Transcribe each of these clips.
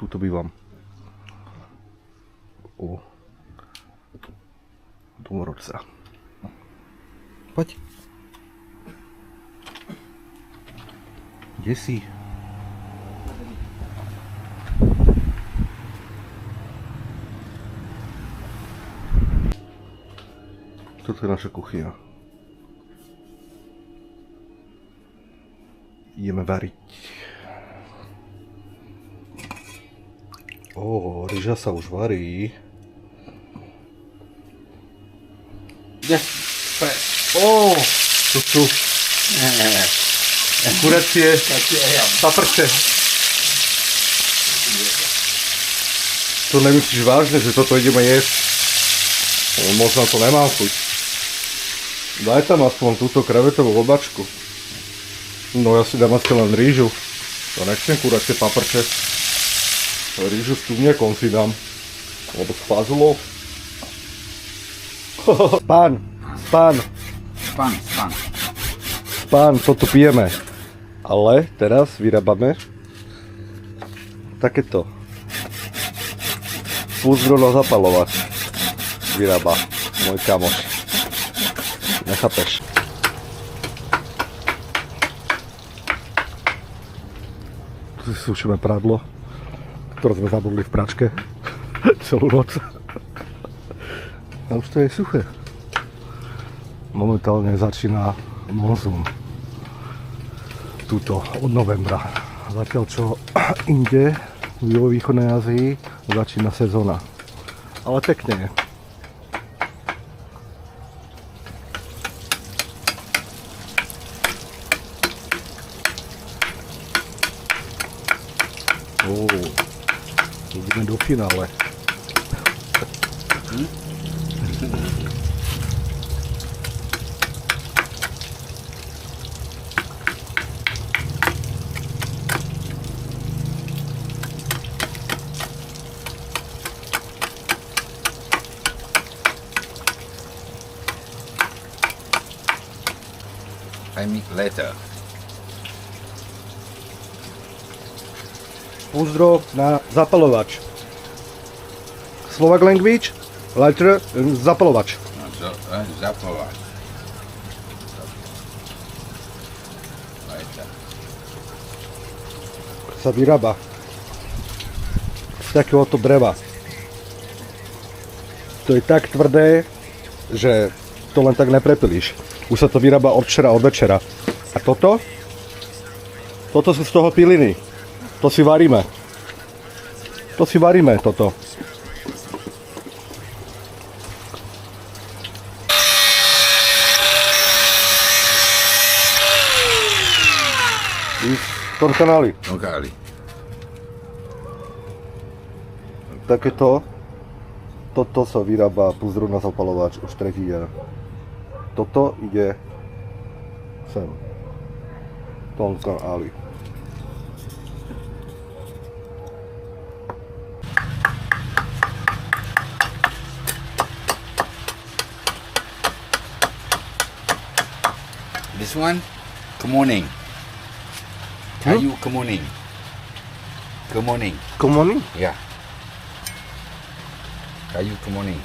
Tuto bývam. U domorodca. Poď. Kde si? Toto je naša kuchyňa. Ideme variť. Ryža sa už varí. Kde? Tu sú kurecie, paprče. To nemyslíš vážne, že toto ideme jesť? Možno to nemám chuť. Daj tam aspoň túto krevetovú obačku. No ja si dám asi len rýžu. To nechcem kurecie paprče. Rýžu s tuniakom si dám. Alebo s fazulou. Pán, toto pijeme. Ale teraz vyrábame takéto. Púzdro na zapalovač vyrába môj kamoš. Nechápeš. Tu si sušíme prádlo, ktoré sme zabudli v pračke celú noc. A už to je suché. Momentálne začína monzún. Tuto od novembra. Zatiaľ čo inde vo východnej Ázii začína sezóna. Ale pekne je. Ideme do finále. I meet later. Púzdro na zapalovač. Slovak language, lighter, zapalovač. Zapalovač. Later. Sa vyrába z takéhoto dreva. To je tak tvrdé, že to len tak neprepilíš. Už sa to vyrába od včera, od večera. A toto? Toto sú z toho piliny. To si varíme. To si varíme, toto. V tom kanáli. Takéto. Toto sa vyrába púzdro na zapalovač už tretí deň. Toto ide sem. Tom kanáli. This one, kemuning. Kayu kemuning. Kemuning. Kemuning? Yeah. Kayu kemuning.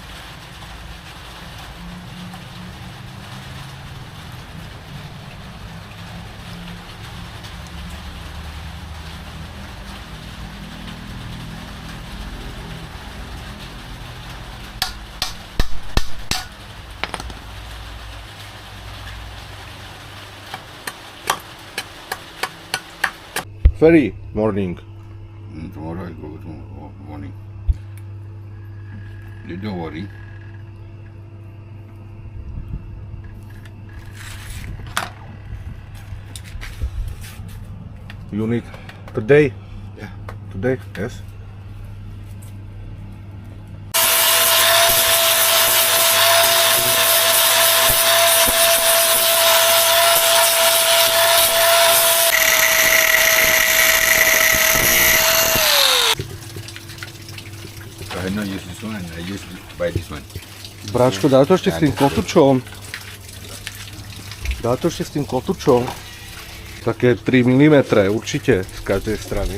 Very morning. Tomorrow I go to morning. You don't worry. You need today? Yeah. Today? Yes. I don't use this one, I use buy this one. Bráčko, dá to ešte s tým kotúčom. Dá to ešte s tým kotúčom. Také 3 mm určite z každej strany.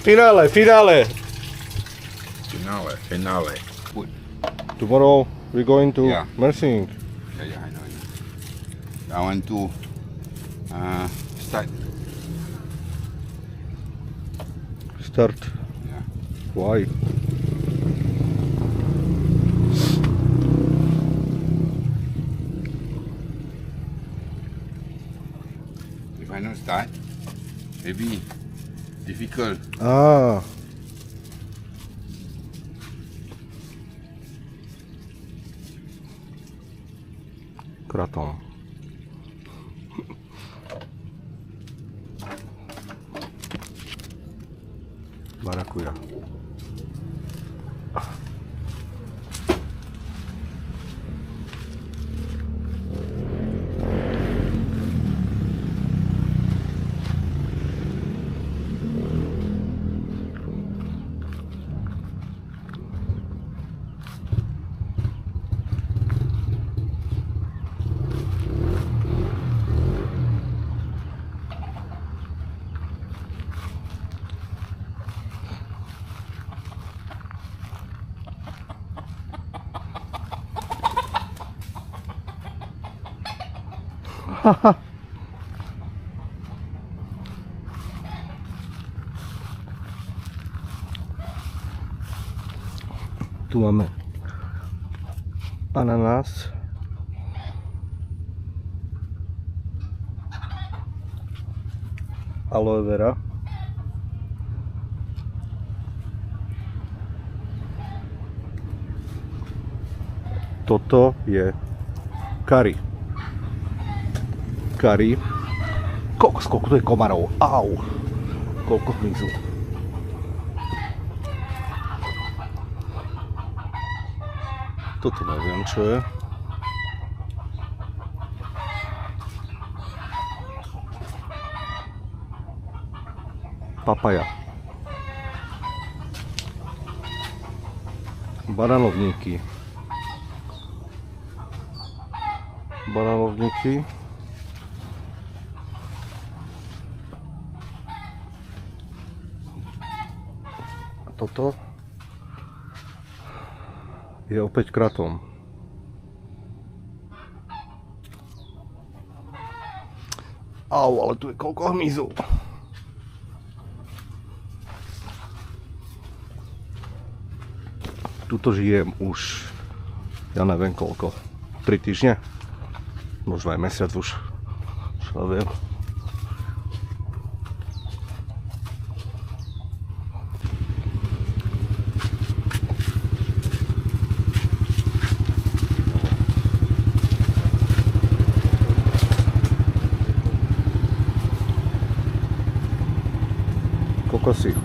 Finále. Finale. Good. Tomorrow we're going to Yeah. Mersing. Yeah, I know. I want to start. Start. Yeah. Why? If I don't start, maybe difficult. Á. Kratom. Marakuja. Tu máme ananás, aloe vera, toto je curry. Koľko tu je komarov, au, koľko hmyzu. Toto neviem, čo je. Papaja. Bananovníky. A toto je opäť kratom. Au, ale tu je koľko hmyzu. Tuto žijem už, ja neviem koľko, 3 týždne? Možno aj mesiac už, čo viem. Kokosy.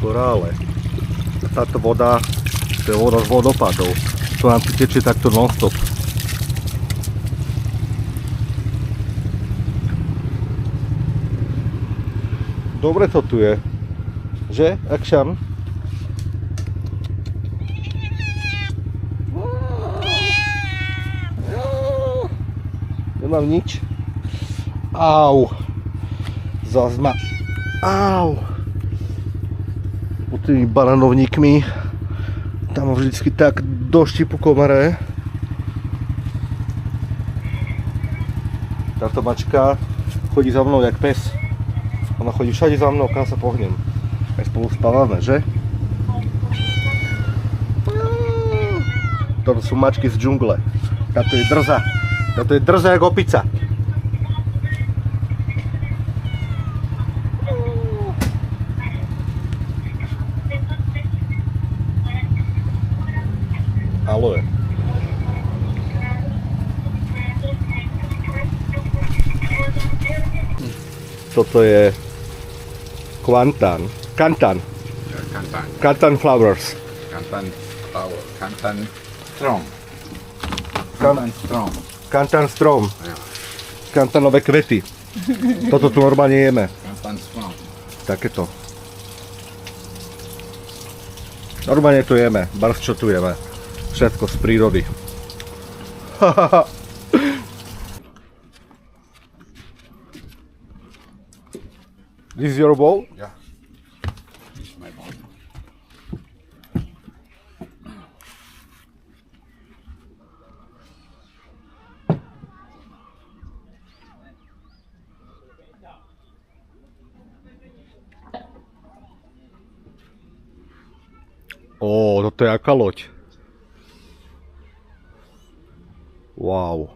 Korále. Táto voda, to je voda z vodopadov. To nám tu tečie takto non-stop. Dobre to tu je. Že? Action? Nemám nič. Au. Zas ma. Au. Pod tými bananovníkmi. Tam vždycky tak do štipu komare. Táto mačka chodí za mnou jak pes. Ona chodí všade za mnou, kam sa pohnem. Aj spolu spávame, že? Toto sú mačky z džungle. Táto je drzá. Táto je drzá jak opica. Aloe. Toto je Kantan flowers. Kantan strom. Kantanové kvety. Toto tu normálne jeme. Takéto. Normálne to jeme. Barz čo tu jeme. Všetko z prírody. This is your bowl? Yeah. This is my bowl. Ó, toto je aká loď. Wow.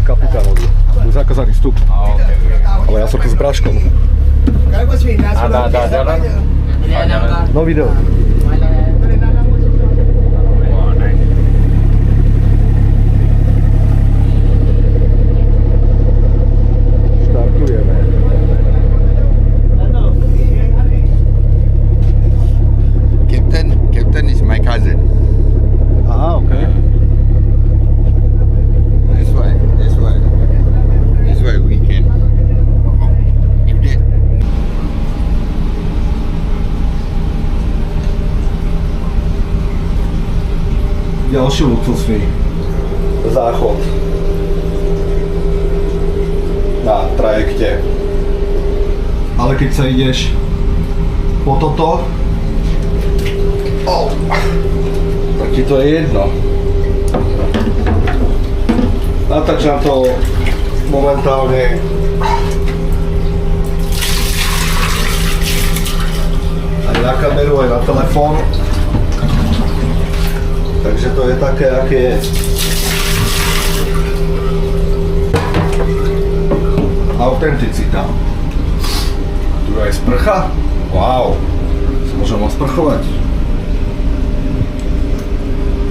Kapitánovi. Je zakázaný vstup. Ale ja som tu s bráškom. No video. Štartujeme. Captain is my cousin. Aha, okej. That's why we can. If they Ďalší luxusný záchod na trajekte. Ale keď sa ideš po toto, tak ti to je jedno. Natáčam to momentálne aj na kameru, aj na telefón. Takže to je také, aké je. Autenticita. Tu je aj sprcha. Wow. Sa môžem osprchovať.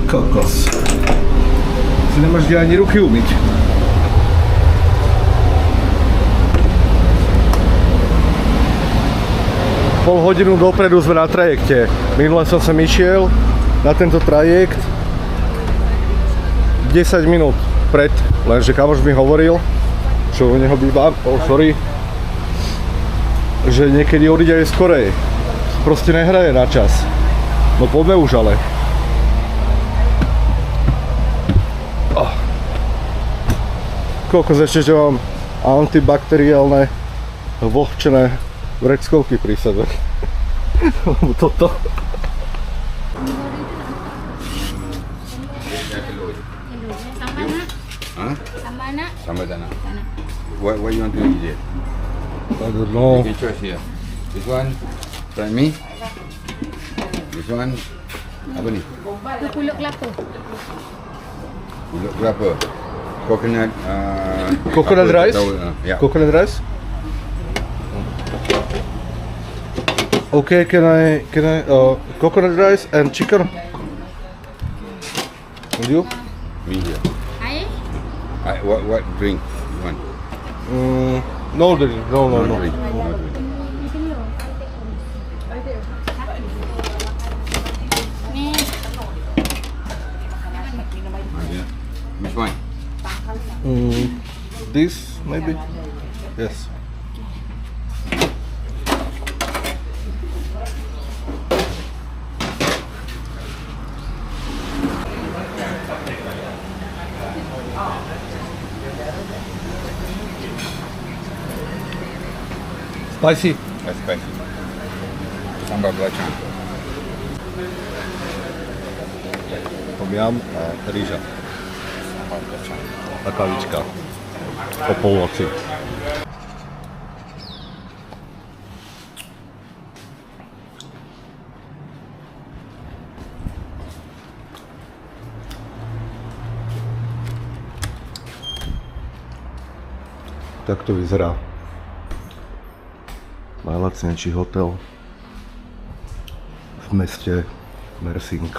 Kokos. Si nemáš kde ani ruky umyť. Pol hodinu dopredu sme na trajekte. Minule som sem išiel na tento trajekt 10 minút pred, lenže kamoš mi hovoril, čo u neho býva, že niekedy odíde aj skorej. Proste nehraje na čas. No poďme už ale. Koľko ešte, že mám antibakteriálne vlhčené vreckovky pri sebe. Toto. Sambal tanah. What you want to eat it? I don't know. You can choose here. This one, try me. This one, apa ni? Pulut kelapa. Pulut kelapa. Coconut. Coconut apa, rice? tahu, yeah. Coconut rice? Okay, can I coconut rice and chicken? And you? Me here. Air? What drink you want? No drink, no. Drink. No drink. Ni. Yeah. Which one? This maybe? Yes. Spicy? That's spicy. Sambal belacan. Tom yum a rýža. Sambal belacan. A kavička. O polnoci. Tak to vyzerá najlacnejší hotel v meste Mersing.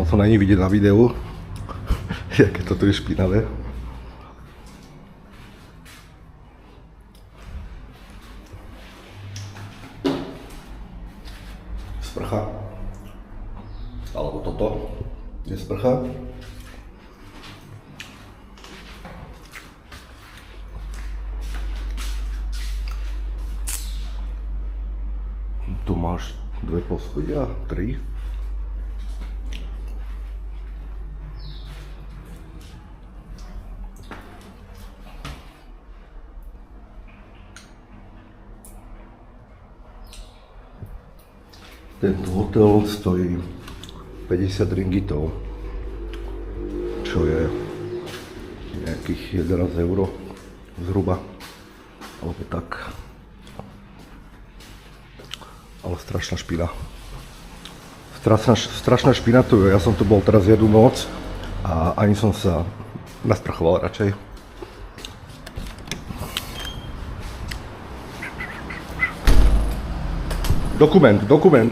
No to není vidieť na videu, jaké to tu je špinavé. Sprcha. Alebo toto je sprcha. Tu máš 2 poschodia, 3. Tento hotel stojí 50 ringgitov, čo je nejakých 11 € zhruba, alebo tak. Ale strašná špina. Strašná špina tu je. Ja som tu bol teraz jednu noc a ani som sa nasprchoval radšej. Dokument.